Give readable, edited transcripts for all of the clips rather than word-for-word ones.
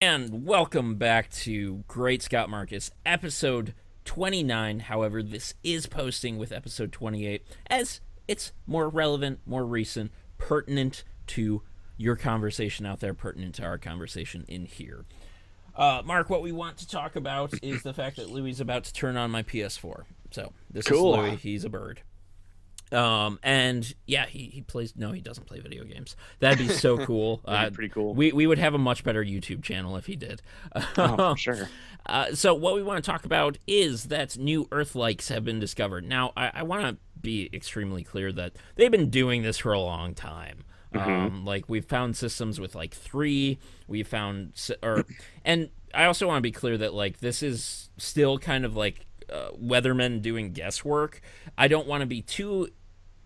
And welcome back to Great Scott Marcus, episode 29. However, this is posting with episode 28 as it's more relevant, more recent, pertinent to your conversation out there, pertinent to our conversation in here. Mark, what we want to talk about is the fact that Louis is about to turn on my PS4. So, this is Cool. Louis. He's a bird. And yeah, he plays. No, he doesn't play video games. That'd be so cool. That'd be pretty cool. We would have a much better YouTube channel if he did. Oh, for sure. So what we want to talk about is that new Earth-likes have been discovered. Now, I want to be extremely clear that they've been doing this for a long time. Like we've found systems with like three. We found and I also want to be clear that like this is still kind of like weathermen doing guesswork. I don't want to be too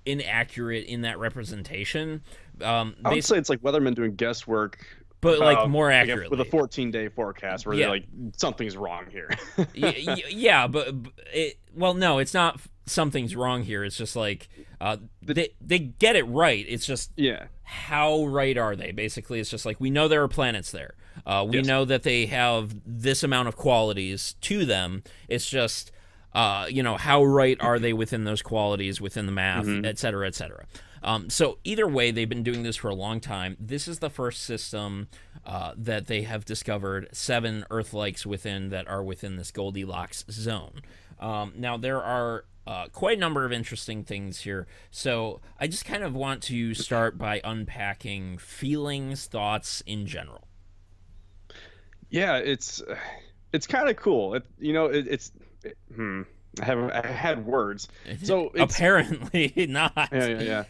inaccurate in that representation. I would say it's like weathermen doing guesswork, But like about more like with a accurately. 14-day forecast where Yeah. they're like something's wrong here. Yeah, but well, no, it's not. Something's wrong here. It's just like they get it right. It's just Yeah. how right are they? Basically, it's just like we know there are planets there. We Yes. know that they have this amount of qualities to them. It's just how right are they within those qualities, within the math, et cetera, et cetera. So either way, they've been doing this for a long time. This is the first system that they have discovered 7 Earth-likes within that are within this Goldilocks zone. Now there are quite a number of interesting things here. So I just kind of want to start by unpacking feelings, thoughts in general. Yeah, it's kind of cool. I had words. So it's Apparently not. yeah.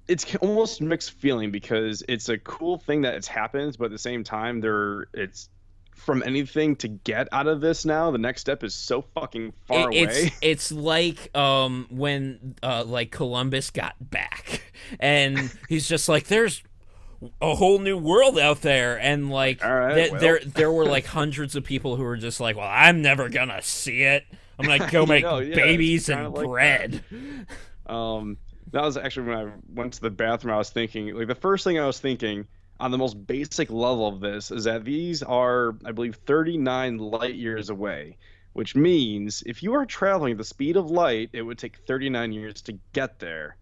It's almost mixed feeling because it's a cool thing that it's happened, but at the same time, it's from anything to get out of this now. The next step is so fucking far away. It's like when like Columbus got back and he's just like there's a whole new world out there, and like All right, there were like hundreds of people who were just like, well, I'm never gonna see it. I'm gonna go make Yeah, it's babies kind and of like bread. that was actually when I went to the bathroom. I was thinking, like, the first thing I was thinking on the most basic level of this is that these are, I believe, 39 light years away, which means if you are traveling at the speed of light, it would take 39 years to get there.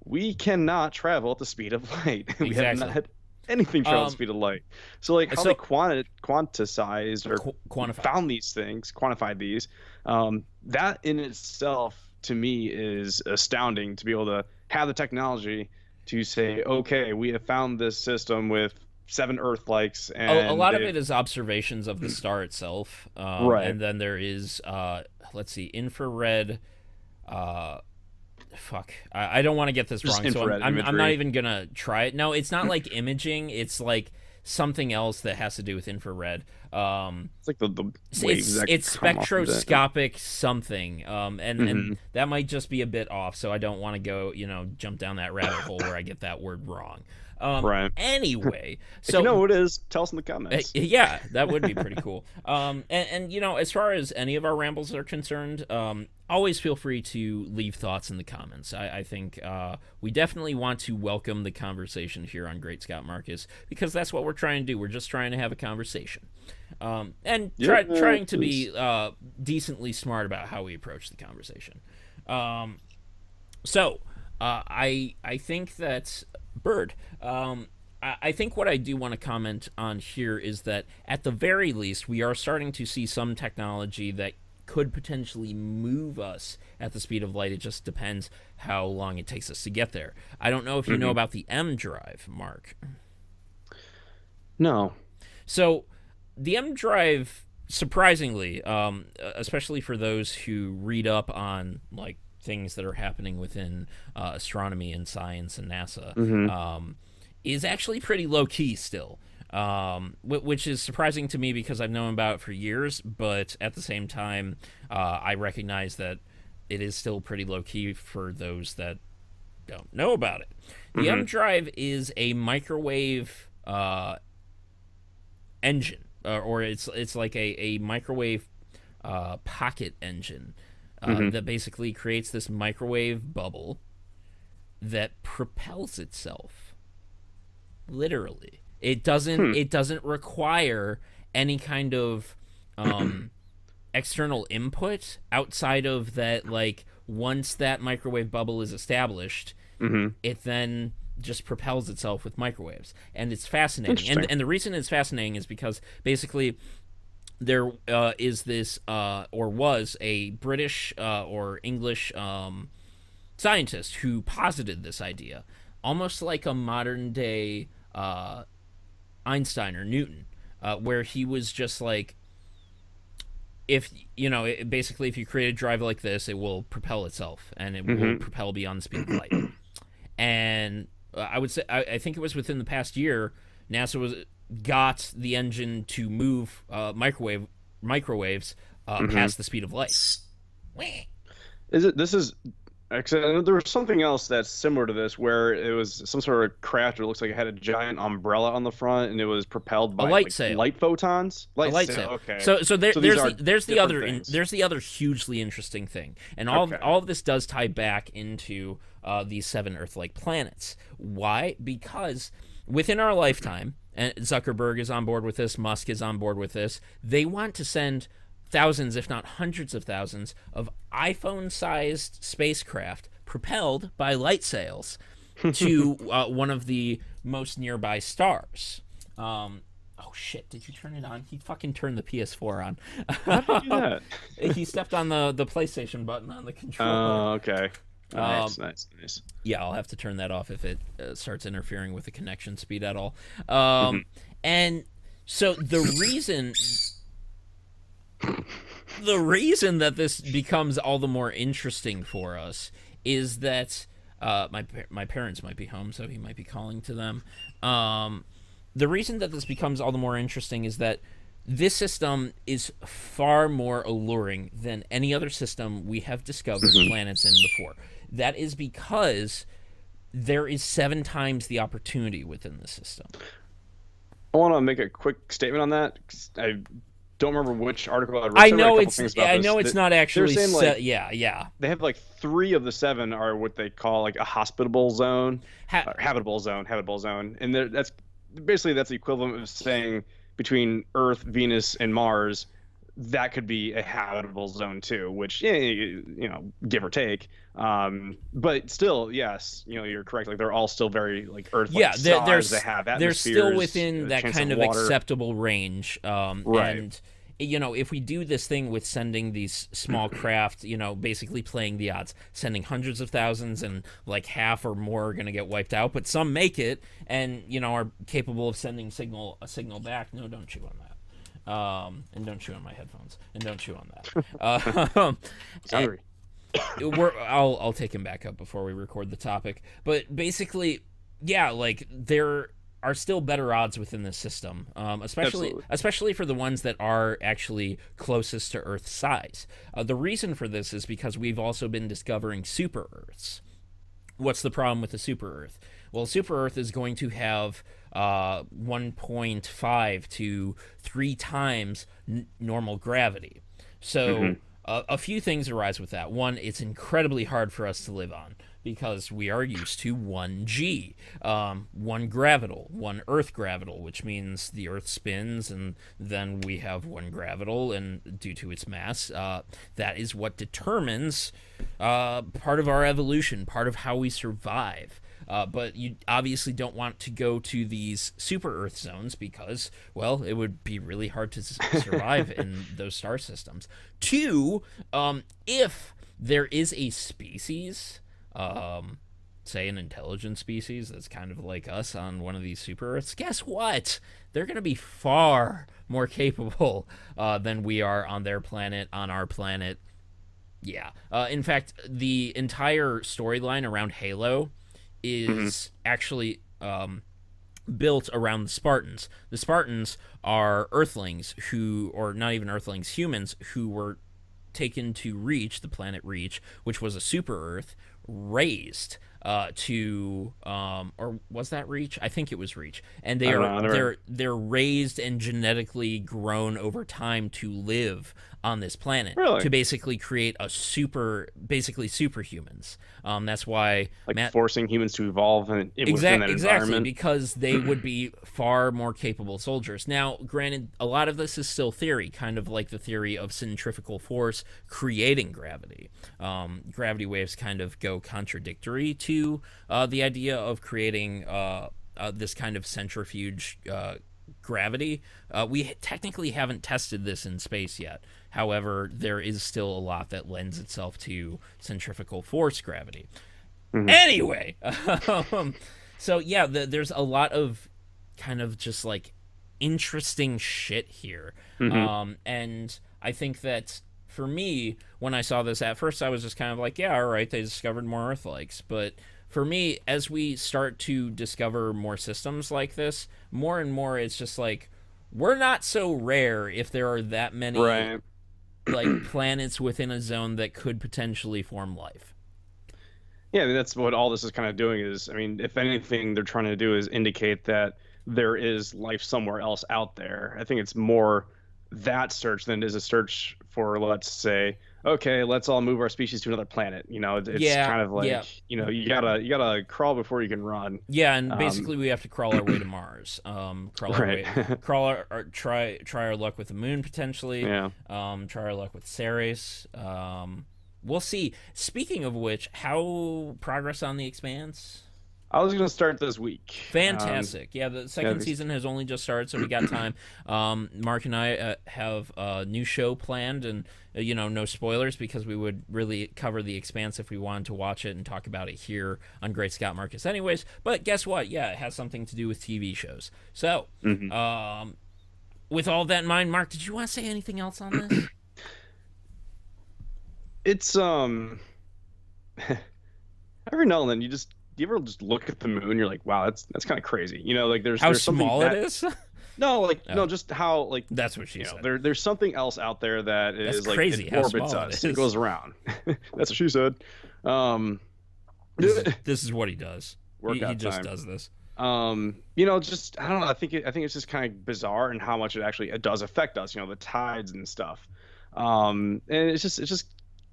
We cannot travel at the speed of light. We have not Exactly. had anything travel at the Um, speed of light. So, like, how so they quantized or quantify. found these things, quantified these, that in itself to me is astounding to be able to have the technology to say, okay, we have found this system with 7 Earth likes, A and lot of they've it is observations of the star itself, right. and then there is let's see, infrared. Uh, fuck, I don't want to get this Just wrong, so infrared I'm not imagery. even gonna try it. No, it's not like imaging. It's like something else that has to do with infrared. It's like the It's waves that it's come off of it. spectroscopic something, and Hmm. that might just be a bit off. So I don't want to go jump down that rabbit hole where I get that word wrong. Right. Anyway, If you know so who it is, tell us in the comments. yeah, that would be pretty cool. And as far as any of our rambles are concerned, always feel free to leave thoughts in the comments. I think we definitely want to welcome the conversation here on Great Scott Marcus because that's what we're trying to do. We're just trying to have a conversation, and trying to be Please. decently smart about how we approach the conversation. So I think that Bird. I think what I do want to comment on here is that at the very least, we are starting to see some technology that could potentially move us at the speed of light. It just depends how long it takes us to get there. I don't know if you know Hmm. about the M drive, Mark. No. So the M drive, surprisingly, especially for those who read up on like things that are happening within astronomy and science and NASA, Hmm. is actually pretty low key still. Which is surprising to me because I've known about it for years, but at the same time, I recognize that it is still pretty low key for those that don't know about it. The Hmm. M drive is a microwave engine, or it's like a microwave pocket engine Hmm. that basically creates this microwave bubble that propels itself, literally. Hmm. It doesn't require any kind of external input outside of that. Like once that microwave bubble is established, Hmm. it then just propels itself with microwaves, and it's fascinating. Interesting. And the reason it's fascinating is because basically there is this or was a British or English scientist who posited this idea, almost like a modern day Einstein or Newton, where he was just like, if you know, basically, if you create a drive like this, it will propel itself, and it will Hmm. propel beyond the speed of light. And I would say, I think it was within the past year, NASA was got the engine to move microwaves Hmm. past the speed of light. Is it? This is. Actually, I know there was something else that's similar to this, where it was some sort of craft. It looks like it had a giant umbrella on the front, and it was propelled A by light like sail. light photons. A Light light sail. sail. Okay. So So these are there's the different other things. there's the other hugely interesting thing, and Okay. all of this does tie back into these seven Earth-like planets. Why? Because within our lifetime, and Zuckerberg is on board with this, Musk is on board with this. They want to send thousands, if not hundreds of thousands, of iPhone-sized spacecraft propelled by light sails to one of the most nearby stars. Oh shit! Did you turn it on? He fucking turned the PS4 How did you do on. that? He stepped on the PlayStation button on the controller. Oh, okay. Um, Nice, nice, nice. yeah, I'll have to turn that off if it starts interfering with the connection speed at all. Hmm. And so the reason that this becomes all the more interesting for us is that my parents might be home, so he might be calling to them. The reason that this becomes all the more interesting is that this system is far more alluring than any other system we have discovered Hmm. planets in before. That is because there is 7 times the opportunity within the system. I want to make a quick statement on that, 'cause I don't remember which article I read. I read a couple things about I this. know it's That not they're actually saying like yeah. they have like three of the seven are what they call like a hospitable zone, Ha- or habitable zone, and that's basically that's the equivalent of saying between Earth, Venus, and Mars, that could be a habitable zone too, which yeah, give or take. But still, yes, you're correct. Like they're all still very like Earth-like yeah, size. They have they're still atmospheres, within a that chance of kind of water. acceptable range. Right. And if we do this thing with sending these small craft, basically playing the odds, sending hundreds of thousands and like half or more are going to get wiped out, but some make it and are capable of sending a signal back. No, don't chew on that. And don't chew on my headphones, and don't chew on that. It's hungry. I'll take him back up before we record the topic. But basically, yeah, like there are still better odds within the system, Absolutely. especially for the ones that are actually closest to Earth's size. The reason for this is because we've also been discovering super Earths. What's the problem with the super Earth? Well, super Earth is going to have 1.5 to 3 times normal gravity. So Hmm. a few things arise with that. One, it's incredibly hard for us to live on because we are used to 1g, 1 Earth gravital, which means the Earth spins and then we have 1 gravital, and due to its mass, that is what determines part of our evolution, part of how we survive. But you obviously don't want to go to these super Earth zones because, well, it would be really hard to survive in those star systems. Two, if there is a species, say an intelligent species that's kind of like us on one of these super Earths, guess what? They're going to be far more capable than we are on their planet, on our planet. Yeah. In fact, the entire storyline around Halo Hmm. is actually built around the Spartans. The Spartans are Earthlings or not even Earthlings, humans who were taken to Reach, the planet Reach, which was a super Earth, raised to or was that Reach? I think it was Reach. And I don't know. they're raised and genetically grown over time to live on this planet Really? to basically create basically superhumans. That's why Like Matt forcing humans to evolve within that exactly, environment. because they would be far more capable soldiers. Now, granted, a lot of this is still theory, kind of like the theory of centrifugal force creating gravity. Gravity waves kind of go contradictory to the idea of creating this kind of centrifuge gravity. We technically haven't tested this in space yet. However, there is still a lot that lends itself to centrifugal force gravity. Mm-hmm. Anyway, so yeah, there's a lot of kind of just like interesting shit here. Mm-hmm. And I think that for me, when I saw this at first, I was just kind of like, yeah, all right, they discovered more Earth-likes. But for me, as we start to discover more systems like this, more and more it's just like, we're not so rare if there are that many Right. like planets within a zone that could potentially form life. Yeah, I mean, that's what all this is kind of doing is, I mean, if anything, they're trying to do is indicate that there is life somewhere else out there. I think it's more that search than it is a search for, let's say, okay, let's all move our species to another planet. It's Yeah, kind of yeah. like, you gotta crawl before you can run. Yeah, and Um, basically we have to crawl our way to Mars. right. Try our luck with the moon potentially. Yeah. Try our luck with Ceres. We'll see. Speaking of which, how progress on the Expanse? I was gonna start this week. Fantastic. Yeah, the Yeah, second season has only just started, so we got time. Mark and I have a new show planned, and no spoilers because we would really cover the Expanse if we wanted to watch it and talk about it here on Great Scott Marcus, anyways. But guess what? Yeah, it has something to do with TV shows. So, mhm. with all that in mind, Mark, did you want to say anything else on this? It's every now and then do you ever just look at the moon, you're like, wow, that's kind of crazy. Like How there's something small it that is? no, like Oh, no, just how like that's what she said. there's something else out there that That's is like crazy it how orbits small it us. It is. goes around. That's what she said. Um This is what he does. He workout just time. does this. Just I don't know, I think it's just kind of bizarre and how much it does affect us, the tides and stuff. And it's just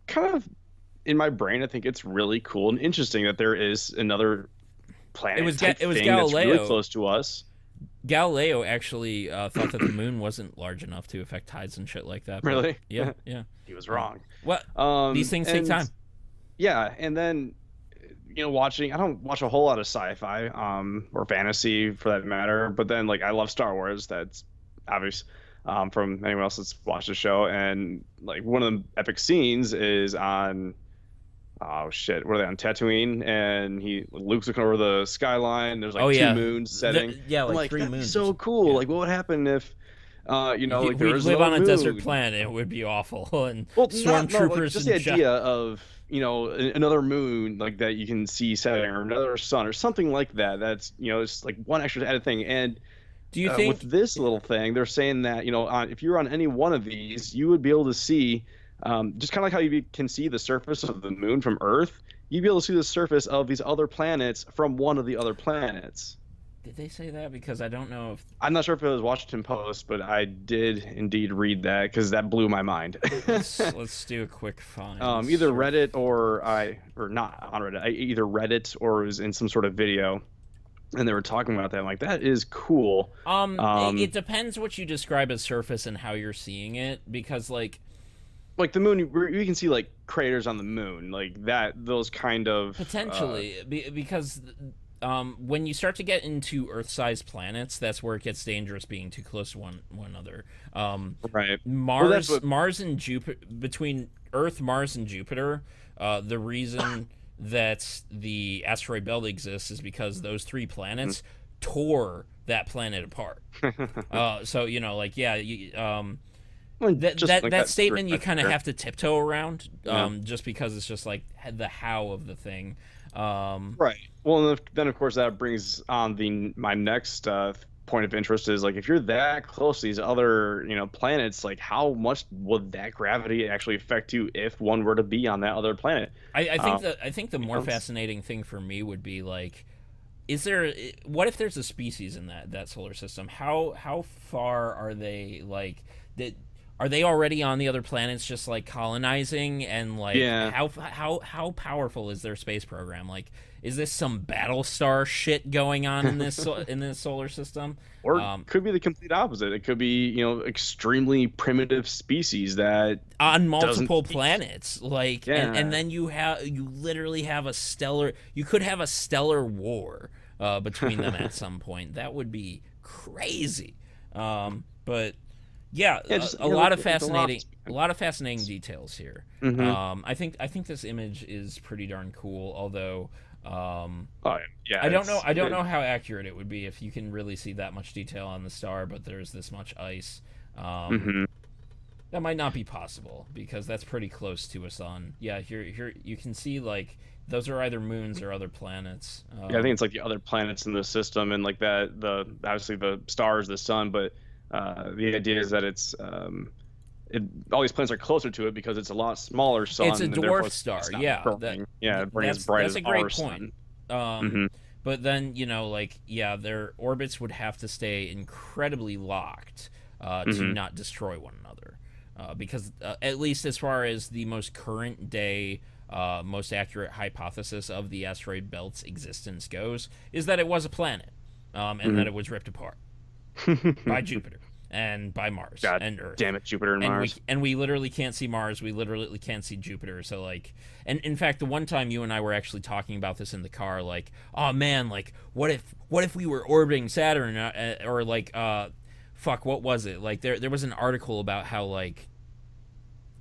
kind of in my brain, I think it's really cool and interesting that there is another planet type It was thing that's really Galileo. close to us. Galileo actually thought that the moon wasn't large enough to affect tides and shit like that. But Really? yeah, yeah. He was wrong. What? These things take And time. yeah, and then watching I don't watch a whole lot of sci-fi or fantasy for that matter, but then like I love Star Wars. That's obvious from anyone else that's watched the show. And like one of the epic scenes is on oh shit, what are they on Tatooine? And Luke's looking over the skyline. There's like Oh two yeah, moons setting. yeah, I'm like like, three that'd be moons. so cool. Yeah. Like, what would happen if, like there We'd was live on another a desert moon? planet. It would be awful. And Well, like stormtroopers just the and idea of another moon like that you can see setting, or another sun, or something like that. That's it's like one extra added thing. And do you with think? this little thing, they're saying that if you're on any one of these, you would be able to see, just kind of like how you can see the surface of the moon from Earth. You'd be able to see the surface of these other planets from one of the other planets. Did they say that? Because I don't know if I'm not sure if it was Washington Post, but I did indeed read that because that blew my mind. let's do a quick find. Either Reddit or not on Reddit. I either read it or it was in some sort of video, and they were talking about that. I'm like, that is cool. It depends what you describe as surface and how you're seeing it, because like the moon, you can see like craters on the moon, like that. Those kind of potentially because when you start to get into Earth-sized planets, that's where it gets dangerous, being too close to one another. right. Mars and Jupiter, between Earth, Mars, and Jupiter, the reason that the asteroid belt exists is because those three planets tore that planet apart. So like yeah, that statement you kind of have to tiptoe around, just because it's just like the how of the thing. Right. Well, then of course that brings on my next point of interest is like if you're that close to these other, planets, like how much would that gravity actually affect you if one were to be on that other planet? I think the more fascinating thing for me would be like, is there, what if there's a species in that solar system? How far are they, like, that, are they already on the other planets just like colonizing, and like Yeah. how powerful is their space program? Like, is this some Battlestar shit going on in in this solar system? Or it Um, could be the complete opposite. It could be, extremely primitive species that on doesn't multiple speak. planets, like, and Yeah. then you literally have a stellar, you could have a stellar war between them at some point. That would be crazy. But yeah, Yeah, just a lot of the lot. fascinating details here. Mm-hmm. I think this image is pretty darn cool, although Oh yeah, I don't know how accurate it would be if you can really see that much detail on the star, but there's this much ice. hmm That might not be possible because that's pretty close to a sun. Yeah, here you can see like those are either moons or other planets. Yeah, I think it's like the other planets in the system, and like that the obviously the stars, the sun, but the idea is that all these planets are closer to it because it's a lot smaller sun, It's a and therefore dwarf star. it's not Yeah, burning. Yeah, burning as bright that's as a great our point. sun. Um, hmm but then like their orbits would have to stay incredibly locked to hmm not destroy one another, because at least as far as the most current day. Most accurate hypothesis of the asteroid belt's existence goes is that it was a planet, and that it was ripped apart by Jupiter and by Mars God and Earth. damn it, Jupiter and Mars. We literally can't see Mars. We literally can't see Jupiter. So like, and in fact, the one time you and I were actually talking about this in the car, like, oh man, like what if we were orbiting Saturn, or like fuck, what was it? Like there was an article about how like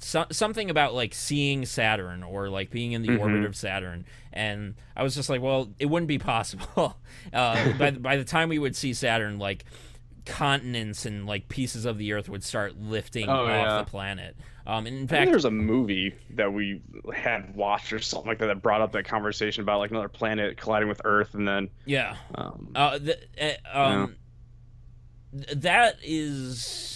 something about like seeing Saturn or like being in the orbit of Saturn, and I was just like, well, it wouldn't be possible. By the time we would see Saturn, like continents and like pieces of the Earth would start lifting Oh off yeah. the planet. And in I think fact, there's a movie that we had watched or something like that that brought up that conversation about like another planet colliding with Earth, and then yeah, um, yeah. that is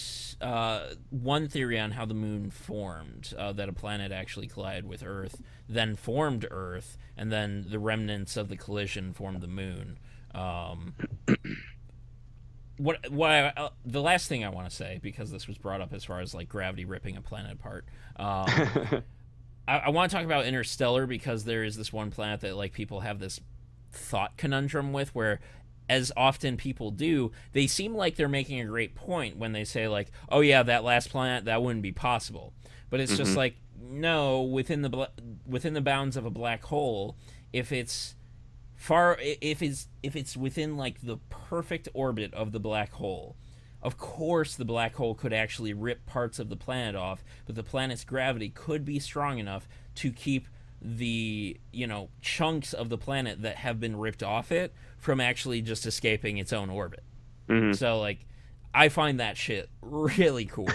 one theory on how the moon formed, that a planet actually collided with Earth, then formed Earth, and then the remnants of the collision formed the moon. Um, the last thing I want to say, because this was brought up as far as like gravity ripping a planet apart, I want to talk about Interstellar, because there is this one planet that like people have this thought conundrum with, where as often people do, they seem like they're making a great point when they say like, oh yeah, that last planet, that wouldn't be possible, but it's just like, no, within the bounds of a black hole, if it's if it's within like the perfect orbit of the black hole, of course the black hole could actually rip parts of the planet off, but the planet's gravity could be strong enough to keep the chunks of the planet that have been ripped off it from actually just escaping its own orbit. Mhm. So like, I find that shit really cool.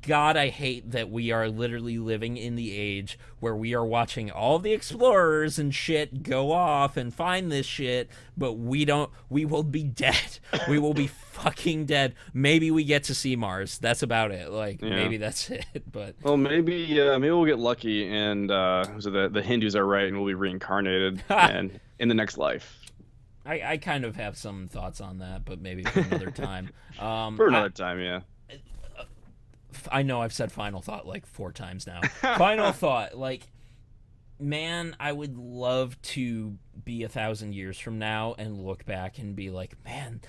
God, I hate that we are literally living in the age where we are watching all the explorers and shit go off and find this shit, but we don't. We will be dead. We will be fucking dead. Maybe we get to see Mars. That's about it. Like, Yeah. maybe that's it. But Well, maybe we'll get lucky, and so the Hindus are right, and we'll be reincarnated and in the next life I kind of have some thoughts on that, but maybe for another time. for another time. Yeah. I know I've said final thought like 4 times now. Final thought, like, man, I would love to be 1,000 years from now and look back and be like, man,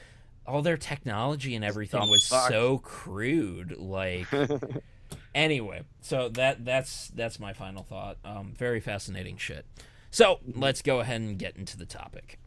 all their technology and everything was fuck. so crude. Like, anyway, so that's my final thought. Very fascinating shit. So let's go ahead and get into the topic.